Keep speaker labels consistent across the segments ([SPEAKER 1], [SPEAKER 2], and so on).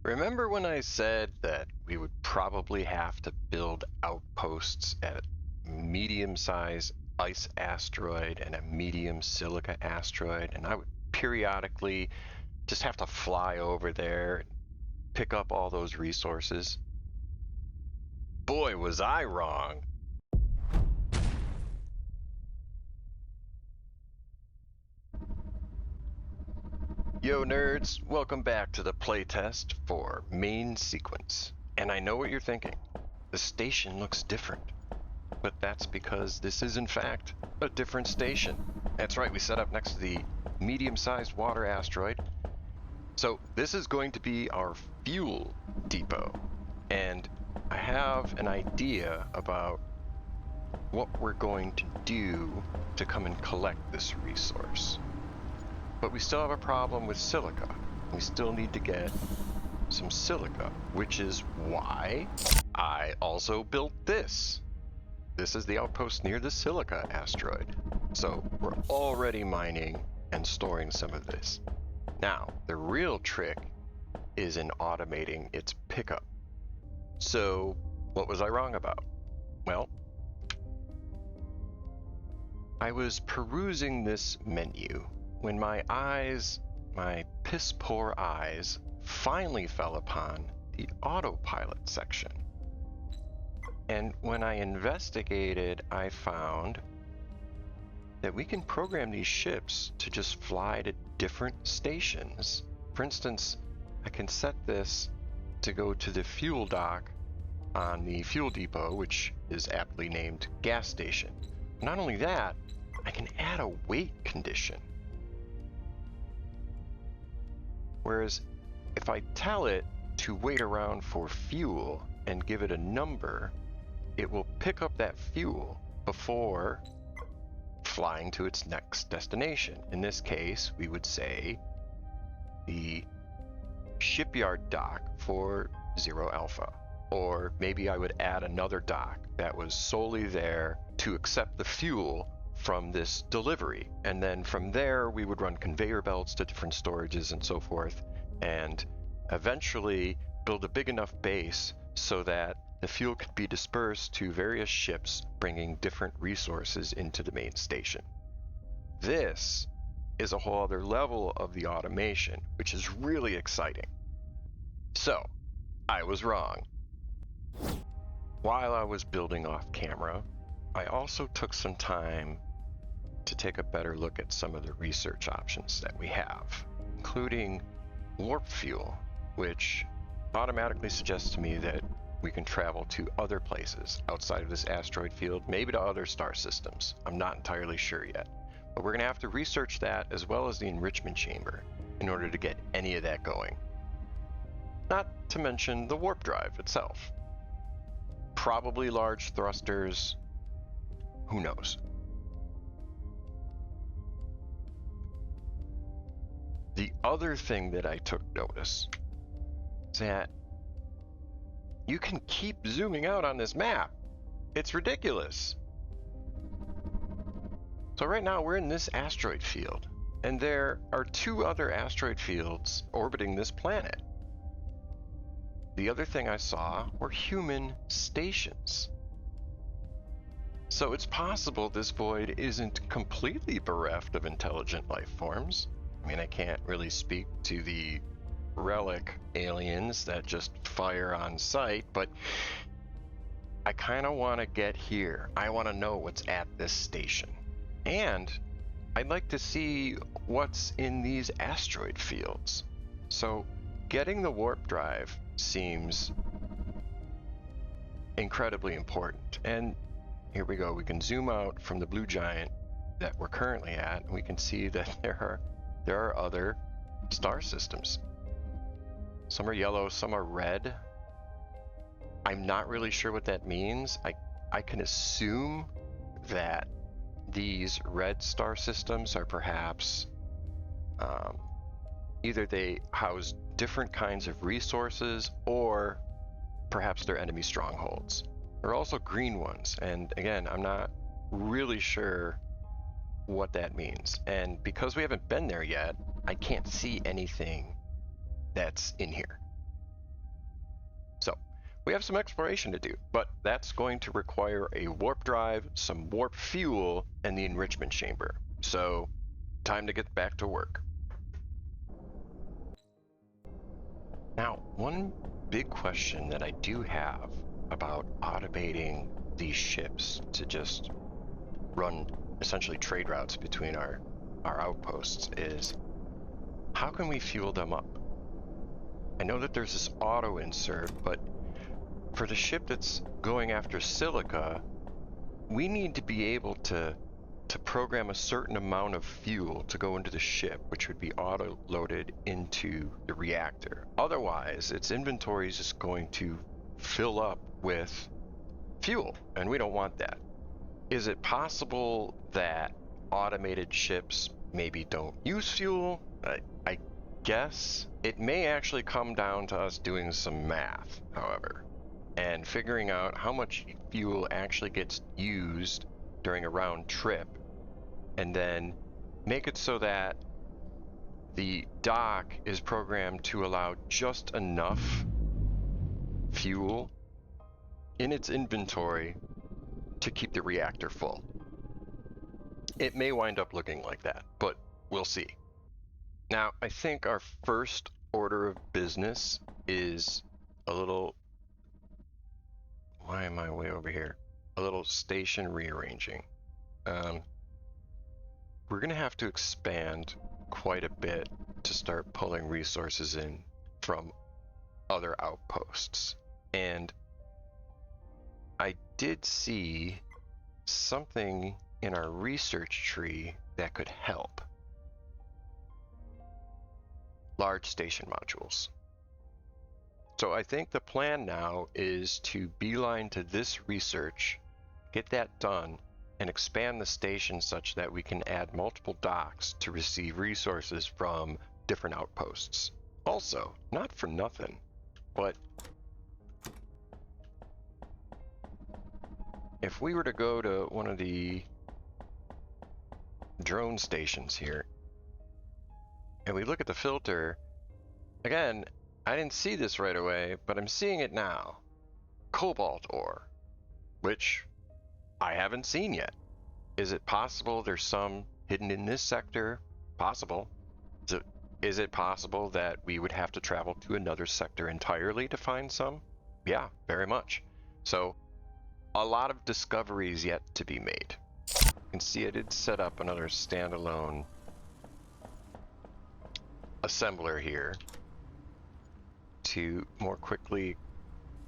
[SPEAKER 1] Remember when I said that we would probably have to build outposts at a medium-sized ice asteroid and a medium silica asteroid, and I would periodically just have to fly over there and pick up all those resources? Boy, was I wrong. Yo nerds, welcome back to the playtest for Main Sequence. And I know what you're thinking. The station looks different. But that's because this is in fact a different station. That's right, we set up next to the medium-sized water asteroid. So this is going to be our fuel depot. And I have an idea about what we're going to do to come and collect this resource. But we still have a problem with silica. We still need to get some silica, which is why I also built this. This is the outpost near the silica asteroid. So we're already mining and storing some of this. Now, the real trick is in automating its pickup. So what was I wrong about? Well, I was perusing this menu when my piss poor eyes, finally fell upon the autopilot section. And when I investigated, I found that we can program these ships to just fly to different stations. For instance, I can set this to go to the fuel dock on the fuel depot, which is aptly named gas station. Not only that, I can add a weight condition. Whereas if I tell it to wait around for fuel and give it a number, it will pick up that fuel before flying to its next destination. In this case, we would say the shipyard dock for Zero Alpha. Or maybe I would add another dock that was solely there to accept the fuel from this delivery. And then from there, we would run conveyor belts to different storages and so forth, and eventually build a big enough base so that the fuel could be dispersed to various ships bringing different resources into the main station. This is a whole other level of the automation, which is really exciting. So, I was wrong. While I was building off camera, I also took some time to take a better look at some of the research options that we have, including warp fuel, which automatically suggests to me that we can travel to other places outside of this asteroid field, maybe to other star systems. I'm not entirely sure yet, but we're going to have to research that as well as the enrichment chamber in order to get any of that going. Not to mention the warp drive itself. Probably large thrusters, who knows? The other thing that I took notice is that you can keep zooming out on this map. It's ridiculous. So right now we're in this asteroid field, and there are two other asteroid fields orbiting this planet. The other thing I saw were human stations. So it's possible this void isn't completely bereft of intelligent life forms. I mean, I can't really speak to the relic aliens that just fire on sight, but I kind of want to get here. I want to know what's at this station. And I'd like to see what's in these asteroid fields. So getting the warp drive seems incredibly important. And here we go. We can zoom out from the blue giant that we're currently at, and we can see that there are other star systems. Some are yellow, some are red. I'm not really sure what that means. I can assume that these red star systems are perhaps either they house different kinds of resources, or perhaps they're enemy strongholds. There are also green ones, and again, I'm not really sure what that means. And because we haven't been there yet, I can't see anything that's in here. we have some exploration to do, but that's going to require a warp drive, some warp fuel, and the enrichment chamber. So, time to get back to work. Now, one big question that I do have about automating these ships to just run essentially trade routes between our outposts is, how can we fuel them up? I know that there's this auto insert, but for the ship that's going after silica, we need to be able to program a certain amount of fuel to go into the ship, which would be auto-loaded into the reactor. Otherwise, its inventory is just going to fill up with fuel, and we don't want that. Is it possible that automated ships maybe don't use fuel? I guess it may actually come down to us doing some math, however, and figuring out how much fuel actually gets used during a round trip, and then make it so that the dock is programmed to allow just enough fuel in its inventory to keep the reactor full. It may wind up looking like that, but we'll see. Now, I think our first order of business is a little... Why am I way over here? A little station rearranging. We're going to have to expand quite a bit to start pulling resources in from other outposts. And I did see something in our research tree that could help. Large station modules. So I think the plan now is to beeline to this research, get that done, and expand the station such that we can add multiple docks to receive resources from different outposts. Also, not for nothing, but if we were to go to one of the drone stations here, and we look at the filter, again, I didn't see this right away, but I'm seeing it now. Cobalt ore, which I haven't seen yet. Is it possible there's some hidden in this sector? Possible. So is it possible that we would have to travel to another sector entirely to find some? Yeah, very much. So a lot of discoveries yet to be made. You can see I did set up another standalone assembler here to more quickly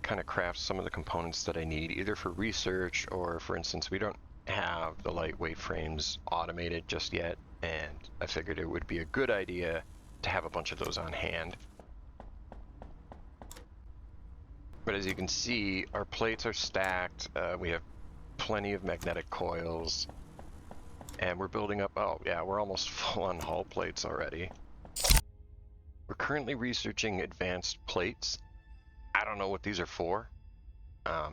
[SPEAKER 1] kind of craft some of the components that I need, either for research or, for instance, we don't have the lightweight frames automated just yet, and I figured it would be a good idea to have a bunch of those on hand. But as you can see, our plates are stacked. We have plenty of magnetic coils, and we're building up. Oh yeah, we're almost full on hull plates already. We're currently researching advanced plates. I don't know what these are for.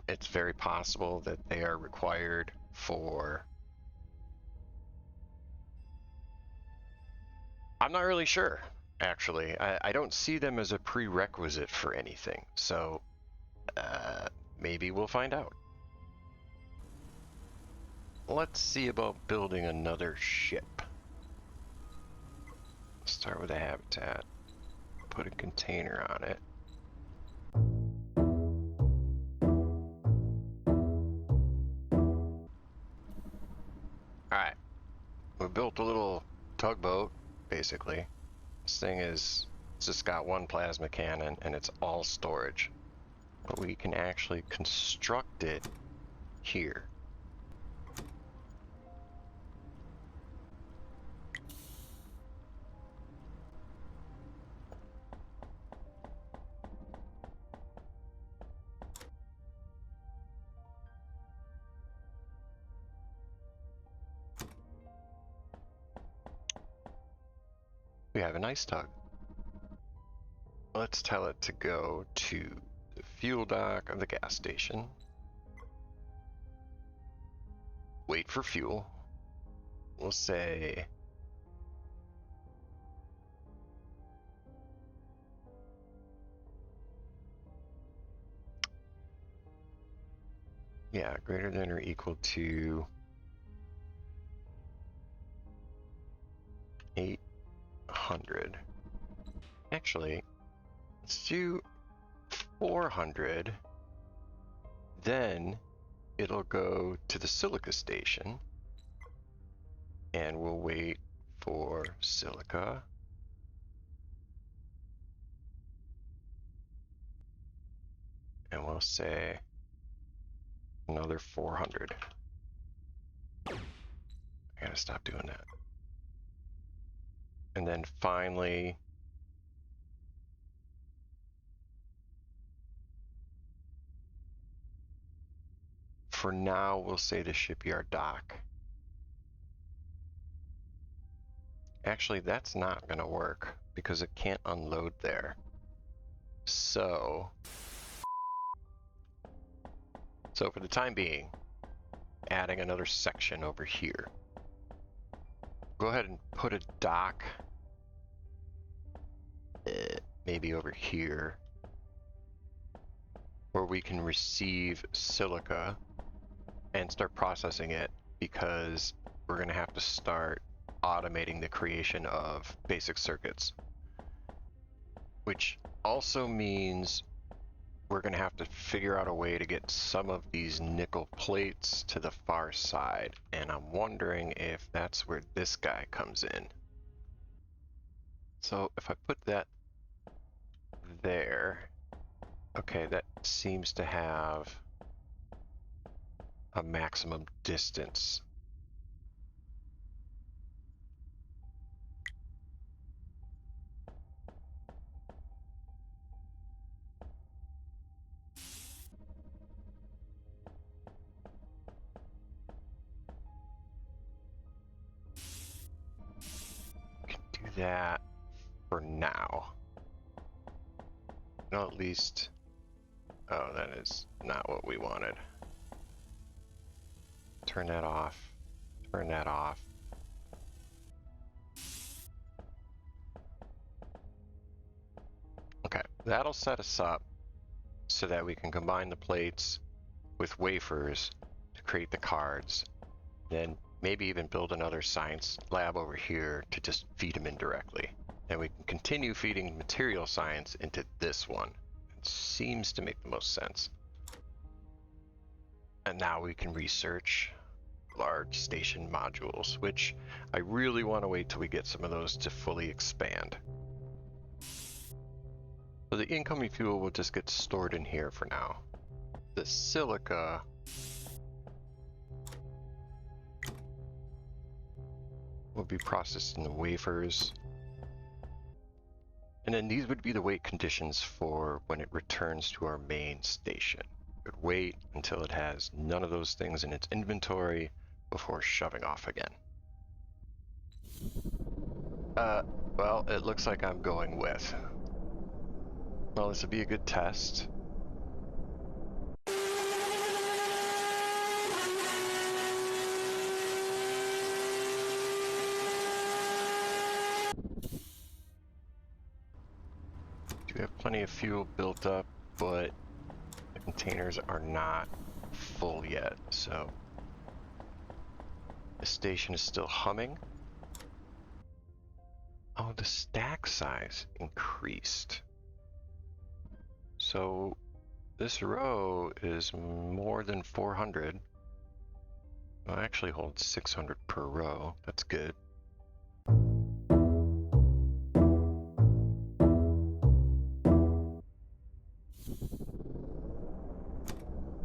[SPEAKER 1] It's very possible that they are required for... I'm not really sure, actually. I don't see them as a prerequisite for anything, so maybe we'll find out. Let's see about building another ship. Start with a habitat. Put a container on it. Alright. We built a little tugboat, basically. This thing is... It's just got one plasma cannon, and it's all storage. But we can actually construct it here. We have an ice tug. Let's tell it to go to the fuel dock of the gas station. Wait for fuel. We'll say... Yeah, greater than or equal to 800. Actually, let's do 400. Then it'll go to the silica station. And we'll wait for silica. And we'll say another 400. I gotta stop doing that. And then finally, for now, we'll say the shipyard dock. Actually, that's not gonna work because it can't unload there. So for the time being, adding another section over here. Go ahead and put a dock maybe over here where we can receive silica and start processing it, because we're going to have to start automating the creation of basic circuits, which also means we're going to have to figure out a way to get some of these nickel plates to the far side, and I'm wondering if that's where this guy comes in. So if I put that there, okay, that seems to have a maximum distance. Can do that for now. No, at least. Oh, that is not what we wanted. Turn that off. Turn that off. Okay, that'll set us up so that we can combine the plates with wafers to create the cards. Then maybe even build another science lab over here to just feed them in directly. And we can continue feeding material science into this one. It seems to make the most sense. And now we can research large station modules, which I really want to wait till we get some of those to fully expand. So the incoming fuel will just get stored in here for now. The silica will be processed in the wafers. And then these would be the wait conditions for when it returns to our main station. It would wait until it has none of those things in its inventory before shoving off again. Well, it looks like I'm going with. Well, this would be a good test. We have plenty of fuel built up, but the containers are not full yet, so the station is still humming. Oh, the stack size increased. So this row is more than 400. Well, it actually holds 600 per row. That's good.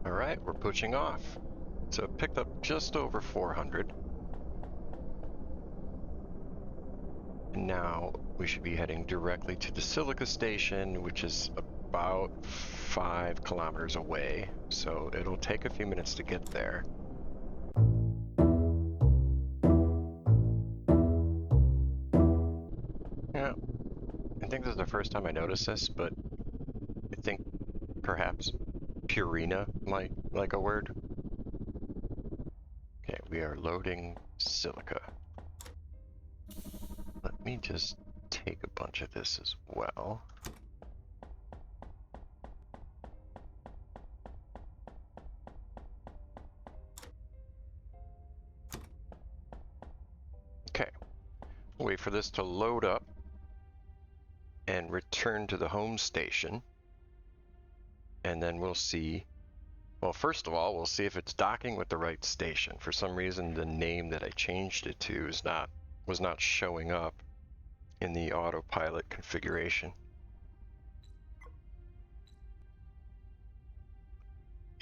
[SPEAKER 1] All right, we're pushing off. So it picked up just over 400. And now we should be heading directly to the silica station, which is about 5 kilometers away. So it'll take a few minutes to get there. Yeah, I think this is the first time I noticed this, but I think perhaps Purina might like a word. Okay, we are loading silica. Let me just take a bunch of this as well. Wait for this to load up and return to the home station. And then we'll see. Well, first of all, we'll see if it's docking with the right station. For some reason, the name that I changed it to was not showing up in the autopilot configuration.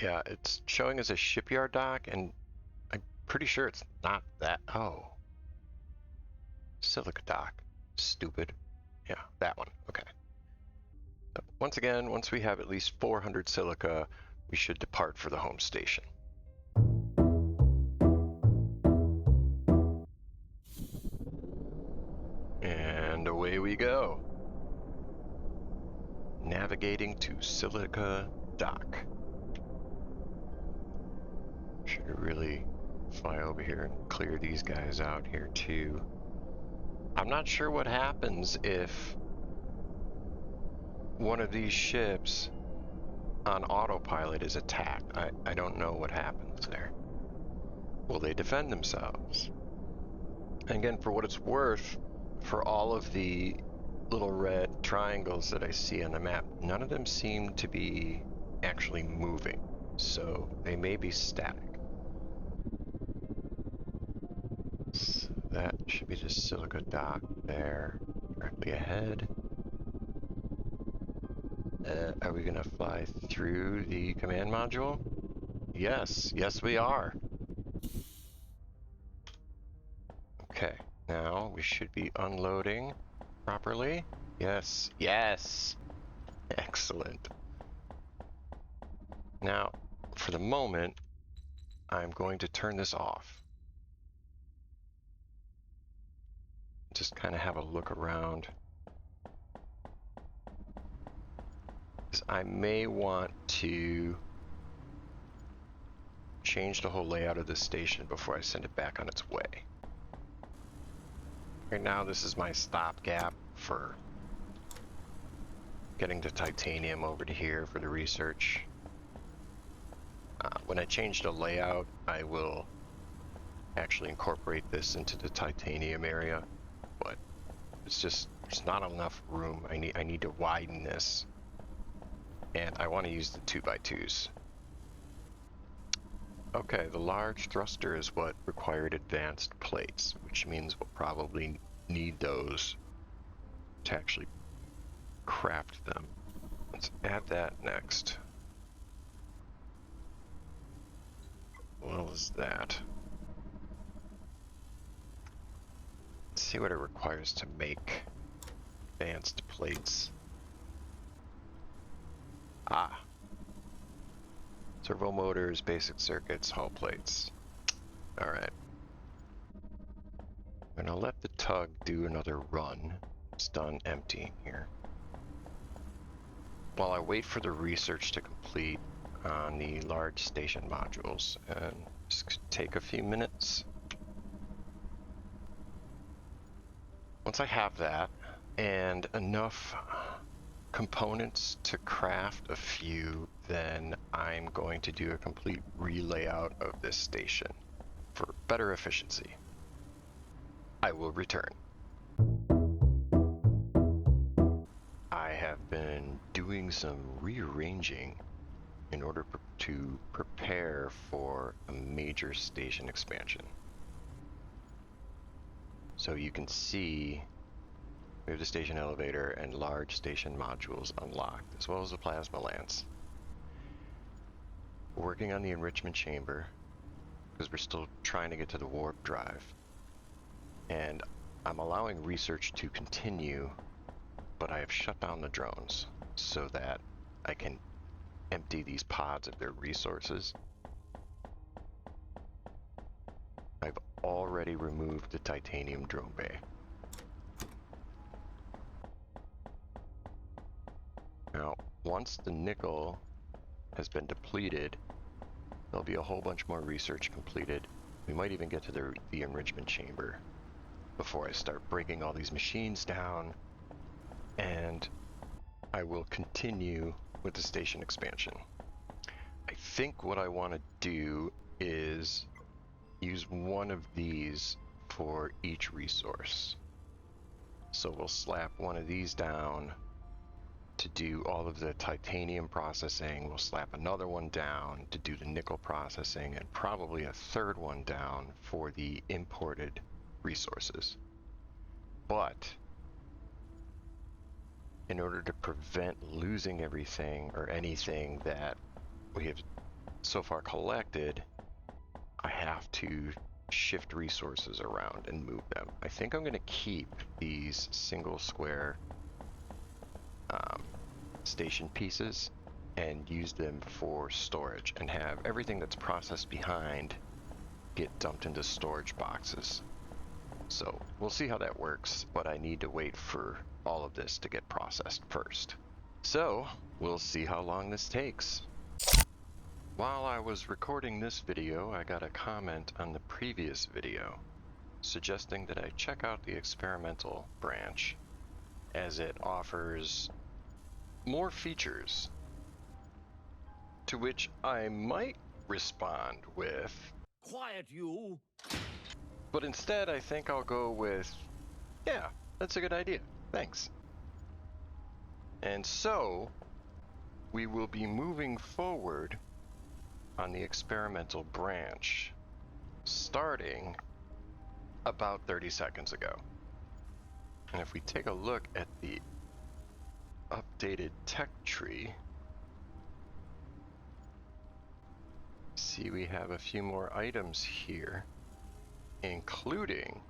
[SPEAKER 1] Yeah, it's showing as a shipyard dock, and I'm pretty sure it's not that. Oh, silica dock. Stupid. Yeah, that one. Okay. So once again, once we have at least 400 silica, we should depart for the home station. And away we go. Navigating to Silica Dock. Should really fly over here and clear these guys out here too. I'm not sure what happens if one of these ships on autopilot is attacked. I don't know what happens there. Will they defend themselves? And again, for what it's worth, for all of the little red triangles that I see on the map, none of them seem to be actually moving, so they may be static. So that should be the silica dock there, directly ahead. Are we gonna fly through the command module? Yes, yes we are. Okay, now we should be unloading properly. Yes, yes. Excellent. Now, for the moment, I'm going to turn this off. Just kind of have a look around. I may want to change the whole layout of the station before I send it back on its way. Right now, this is my stopgap for getting the titanium over to here for the research. When I change the layout, I will actually incorporate this into the titanium area, but there's not enough room. I need to widen this, and I want to use the 2x2s. Okay, the large thruster is what required advanced plates, which means we'll probably need those to actually craft them. Let's add that next. What was that? Let's see what it requires to make advanced plates. Ah. Servo motors, basic circuits, hull plates. Alright. I'm gonna let the tug do another run. It's done emptying here. While I wait for the research to complete on the large station modules, and just take a few minutes. Once I have that and enough components to craft a few, then I'm going to do a complete relayout of this station for better efficiency. I will return. I have been doing some rearranging in order to prepare for a major station expansion. So you can see we have the station elevator and large station modules unlocked, as well as the plasma lance. We're working on the enrichment chamber because we're still trying to get to the warp drive. And I'm allowing research to continue, but I have shut down the drones so that I can empty these pods of their resources. I've already removed the titanium drone bay. Now, once the nickel has been depleted, there'll be a whole bunch more research completed. We might even get to the enrichment chamber before I start breaking all these machines down, and I will continue with the station expansion. I think what I want to do is use one of these for each resource. So we'll slap one of these down to do all of the titanium processing. We'll slap another one down to do the nickel processing, and probably a third one down for the imported resources. But in order to prevent losing everything or anything that we have so far collected, I have to shift resources around and move them. I think I'm going to keep these single square station pieces and use them for storage and have everything that's processed behind get dumped into storage boxes. So we'll see how that works, but I need to wait for all of this to get processed first. So we'll see how long this takes. While I was recording this video, I got a comment on the previous video suggesting that I check out the experimental branch as it offers more features, to which I might respond with,
[SPEAKER 2] "Quiet, you!"
[SPEAKER 1] But instead I think I'll go with, yeah, that's a good idea, thanks. And so we will be moving forward on the experimental branch starting about 30 seconds ago. And if we take a look at the updated tech tree, see we have a few more items here, including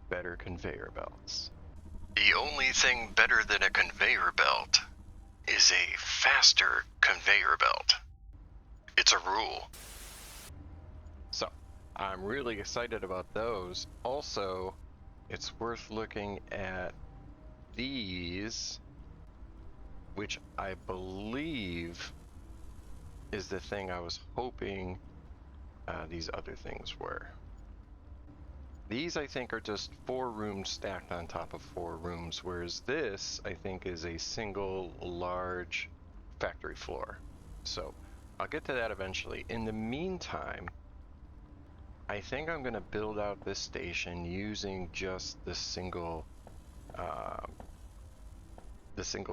[SPEAKER 1] better conveyor belts. The only thing better than a conveyor belt is a faster conveyor belt. It's a rule. So, I'm really excited about those. Also, it's worth looking at these, which I believe is the thing I was hoping these other things were. These, I think, are just 4 rooms stacked on top of 4 rooms, whereas this, I think, is a single large factory floor. So I'll get to that eventually. In the meantime, I think I'm going to build out this station using just the single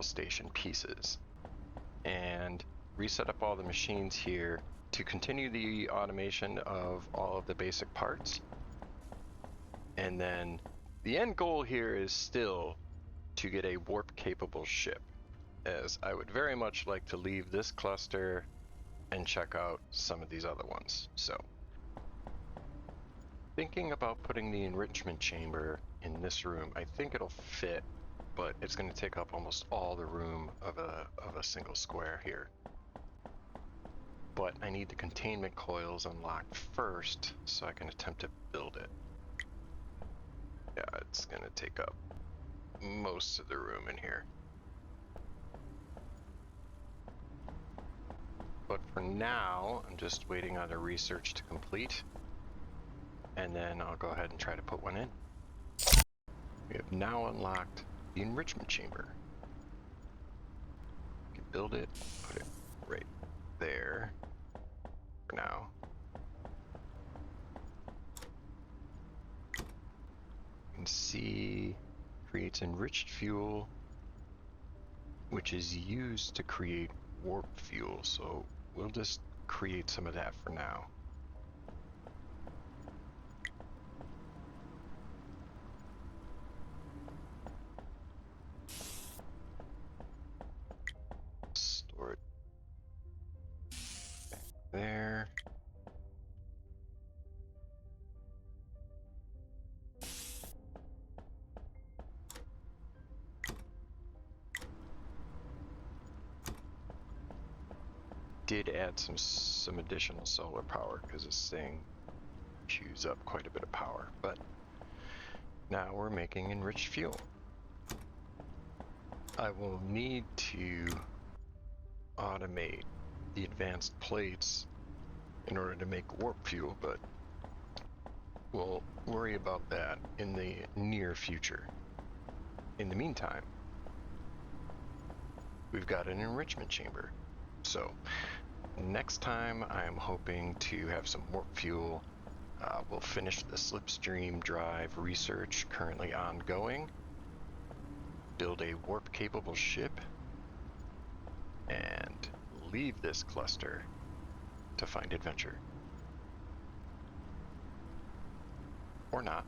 [SPEAKER 1] station pieces and reset up all the machines here to continue the automation of all of the basic parts. And then the end goal here is still to get a warp capable ship, as I would very much like to leave this cluster and check out some of these other ones. So thinking about putting the enrichment chamber in this room, I think it'll fit, but it's going to take up almost all the room of a single square here. But I need the containment coils unlocked first so I can attempt to build it. Yeah, it's going to take up most of the room in here. But for now, I'm just waiting on the research to complete, and then I'll go ahead and try to put one in. We have now unlocked the enrichment chamber. You can build it, put it right there for now. You can see creates enriched fuel, which is used to create warp fuel, so we'll just create some of that for now. Store it back there. Did add some additional solar power because this thing chews up quite a bit of power, but now we're making enriched fuel. I will need to automate the advanced plates in order to make warp fuel, but we'll worry about that in the near future. In the meantime, we've got an enrichment chamber. So next time I'm hoping to have some warp fuel We'll finish the slipstream drive research currently ongoing. Build a warp-capable ship. And leave this cluster to find adventure. Or not.